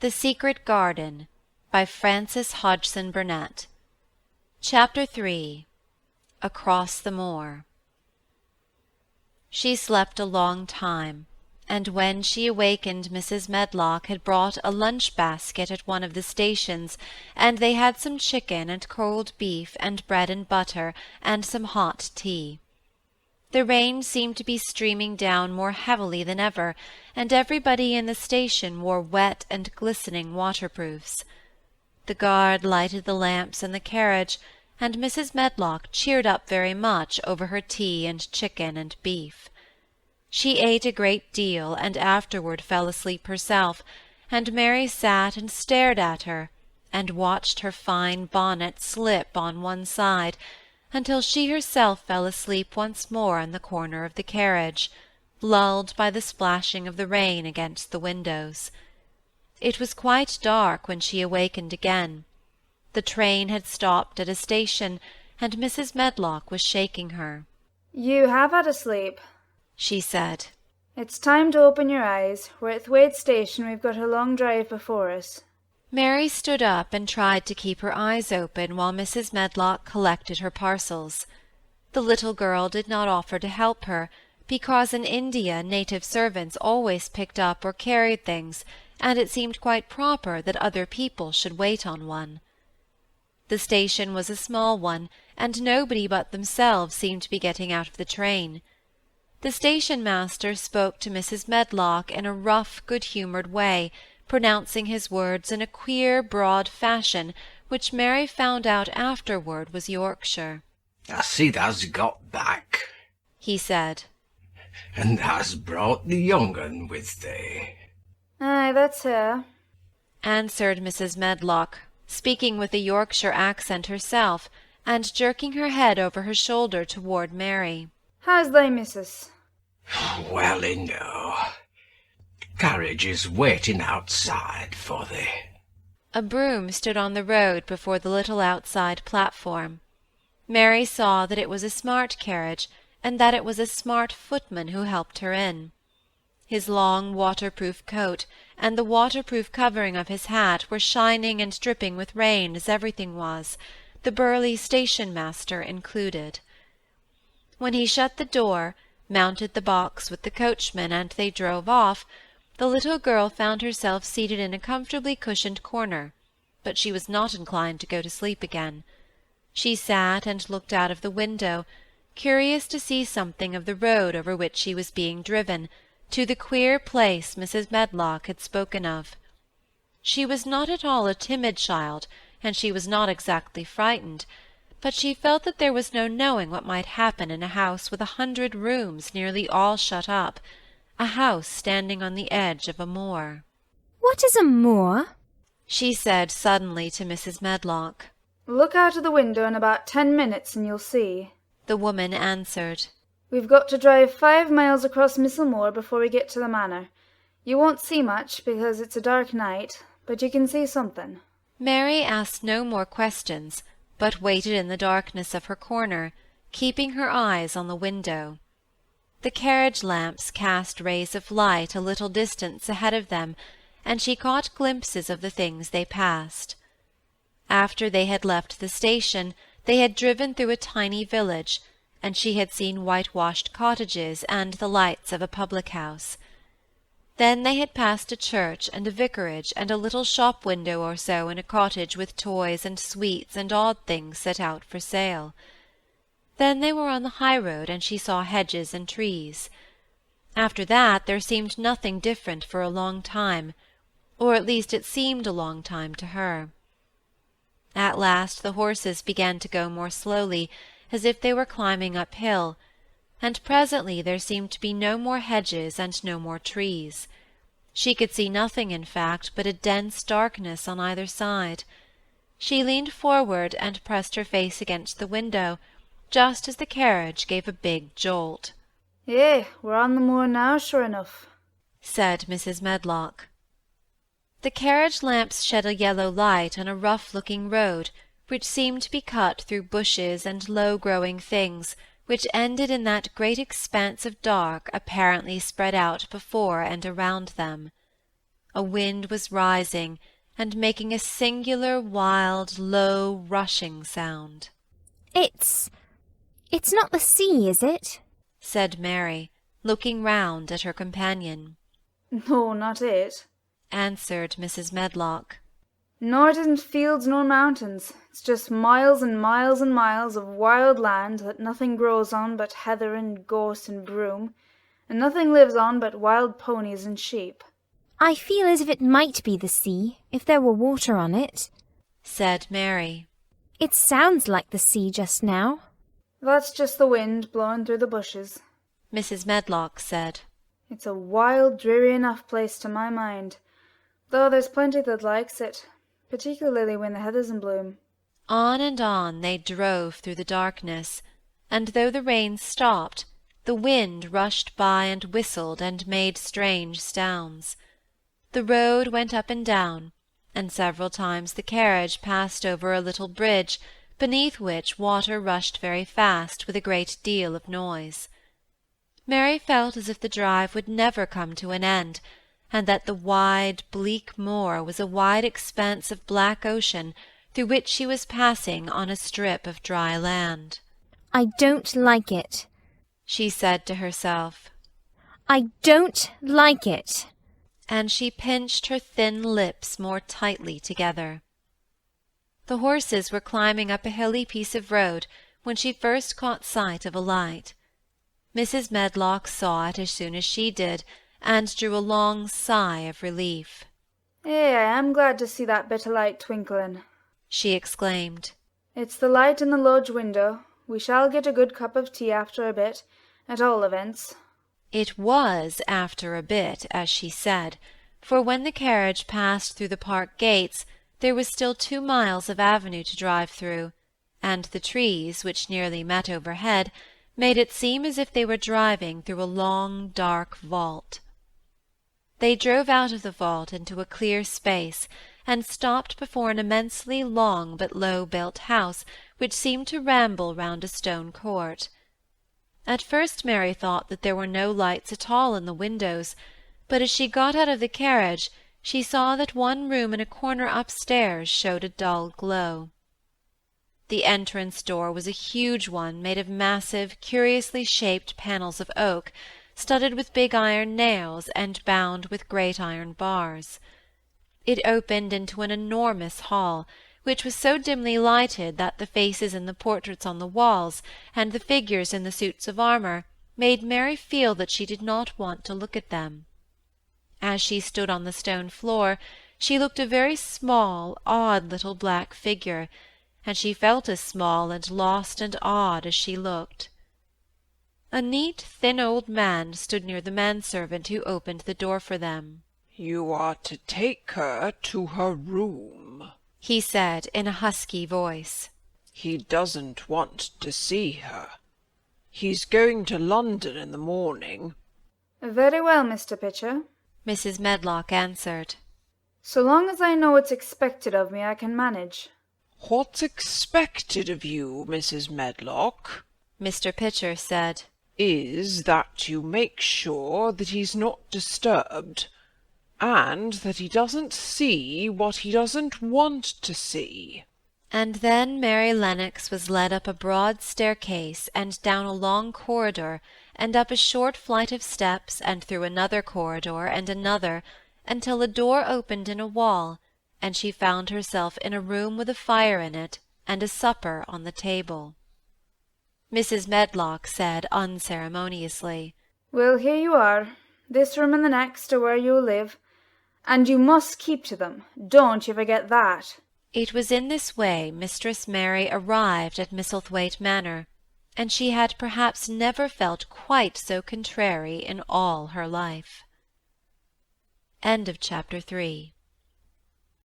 The Secret Garden by Frances Hodgson Burnett. Chapter 3. Across the Moor. She slept a long time, and when she awakened Mrs. Medlock had brought a lunch-basket at one of the stations, and they had some chicken and cold beef and bread and butter and some hot tea. The rain seemed to be streaming down more heavily than ever, and everybody in the station wore wet and glistening waterproofs. The guard lighted the lamps in the carriage, and Mrs. Medlock cheered up very much over her tea and chicken and beef. She ate a great deal, and afterward fell asleep herself, and Mary sat and stared at her, and watched her fine bonnet slip on one side, until she herself fell asleep once more in the corner of the carriage, lulled by the splashing of the rain against the windows. It was quite dark when she awakened again. The train had stopped at a station, and Mrs. Medlock was shaking her. "You have had a sleep," she said. "It's time to open your eyes. We're at Thwaite Station. We've got a long drive before us." Mary stood up and tried to keep her eyes open while Mrs. Medlock collected her parcels. The little girl did not offer to help her, because in India native servants always picked up or carried things, and it seemed quite proper that other people should wait on one. The station was a small one, and nobody but themselves seemed to be getting out of the train. The station-master spoke to Mrs. Medlock in a rough, good-humoured way, pronouncing his words in a queer, broad fashion, which Mary found out afterward was Yorkshire. "I see thou's got back," he said. "And thou's brought the young un with thee." "Aye, that's her," answered Mrs. Medlock, speaking with a Yorkshire accent herself, and jerking her head over her shoulder toward Mary. "How's thy missus?" "Well enow. Carriage is waiting outside for thee." A brougham stood on the road before the little outside platform. Mary saw that it was a smart carriage, and that it was a smart footman who helped her in. His long waterproof coat and the waterproof covering of his hat were shining and dripping with rain as everything was, the burly station-master included. When he shut the door, mounted the box with the coachman, and they drove off, the little girl found herself seated in a comfortably cushioned corner, but she was not inclined to go to sleep again. She sat and looked out of the window, curious to see something of the road over which she was being driven, to the queer place Mrs. Medlock had spoken of. She was not at all a timid child, and she was not exactly frightened, but she felt that there was no knowing what might happen in a house with 100 rooms nearly all shut up, a house standing on the edge of a moor. "What is a moor?" she said suddenly to Mrs. Medlock. "Look out of the window in about 10 minutes and you'll see," the woman answered. "We've got to drive 5 miles across Misselthwaite before we get to the manor. You won't see much because it's a dark night, but you can see something." Mary asked no more questions, but waited in the darkness of her corner, keeping her eyes on the window. The carriage lamps cast rays of light a little distance ahead of them, and she caught glimpses of the things they passed. After they had left the station, they had driven through a tiny village, and she had seen whitewashed cottages and the lights of a public-house. Then they had passed a church and a vicarage and a little shop window or so in a cottage with toys and sweets and odd things set out for sale. Then they were on the high road, and she saw hedges and trees. After that there seemed nothing different for a long time, or at least it seemed a long time to her. At last the horses began to go more slowly, as if they were climbing uphill, and presently there seemed to be no more hedges and no more trees. She could see nothing, in fact, but a dense darkness on either side. She leaned forward and pressed her face against the window, just as the carriage gave a big jolt. We're on the moor now, sure enough," said Mrs. Medlock. The carriage lamps shed a yellow light on a rough-looking road, which seemed to be cut through bushes and low-growing things, which ended in that great expanse of dark apparently spread out before and around them. A wind was rising, and making a singular, wild, low, rushing sound. It's not the sea, is it? said Mary, looking round at her companion. No, not it, answered Mrs. Medlock. Nor it isn't fields nor mountains. It's just miles and miles and miles of wild land that nothing grows on but heather and gorse and broom, and nothing lives on but wild ponies and sheep. I feel as if it might be the sea, if there were water on it, said Mary. It sounds like the sea just now. That's just the wind blowing through the bushes, Mrs. Medlock said. It's a wild, dreary enough place to my mind, though there's plenty that likes it, particularly when the heather's in bloom. On and on they drove through the darkness, and though the rain stopped, the wind rushed by and whistled and made strange sounds. The road went up and down, and several times the carriage passed over a little bridge, beneath which water rushed very fast with a great deal of noise. Mary felt as if the drive would never come to an end, and that the wide, bleak moor was a wide expanse of black ocean through which she was passing on a strip of dry land. I don't like it, she said to herself. I don't like it. And she pinched her thin lips more tightly together. The horses were climbing up a hilly piece of road when she first caught sight of a light. Mrs. Medlock saw it as soon as she did, and drew a long sigh of relief. "Eh, I am glad to see that bit of light twinkling," she exclaimed. "It's the light in the lodge window. We shall get a good cup of tea after a bit, at all events." It was after a bit, as she said, for when the carriage passed through the park gates, there was still 2 miles of avenue to drive through, and the trees, which nearly met overhead, made it seem as if they were driving through a long, dark vault. They drove out of the vault into a clear space, and stopped before an immensely long but low-built house, which seemed to ramble round a stone court. At first Mary thought that there were no lights at all in the windows, but as she got out of the carriage, she saw that one room in a corner upstairs showed a dull glow. The entrance door was a huge one made of massive, curiously shaped panels of oak, studded with big iron nails and bound with great iron bars. It opened into an enormous hall, which was so dimly lighted that the faces in the portraits on the walls, and the figures in the suits of armour, made Mary feel that she did not want to look at them. As she stood on the stone floor, she looked a very small, odd little black figure, and she felt as small and lost and odd as she looked. A neat, thin old man stood near the manservant who opened the door for them. "You are to take her to her room," he said in a husky voice. "He doesn't want to see her. He's going to London in the morning." "Very well, Mr. Pitcher," Mrs. Medlock answered. "So long as I know what's expected of me, I can manage." "What's expected of you, Mrs. Medlock," Mr. Pitcher said, "is that you make sure that he's not disturbed, and that he doesn't see what he doesn't want to see." And then Mary Lennox was led up a broad staircase and down a long corridor, and up a short flight of steps, and through another corridor and another, until a door opened in a wall, and she found herself in a room with a fire in it, and a supper on the table. Mrs. Medlock said unceremoniously, "Well, here you are. This room and the next are where you'll live, and you must keep to them. Don't you forget that." It was in this way Mistress Mary arrived at Misselthwaite Manor, and she had perhaps never felt quite so contrary in all her life. End of chapter 3.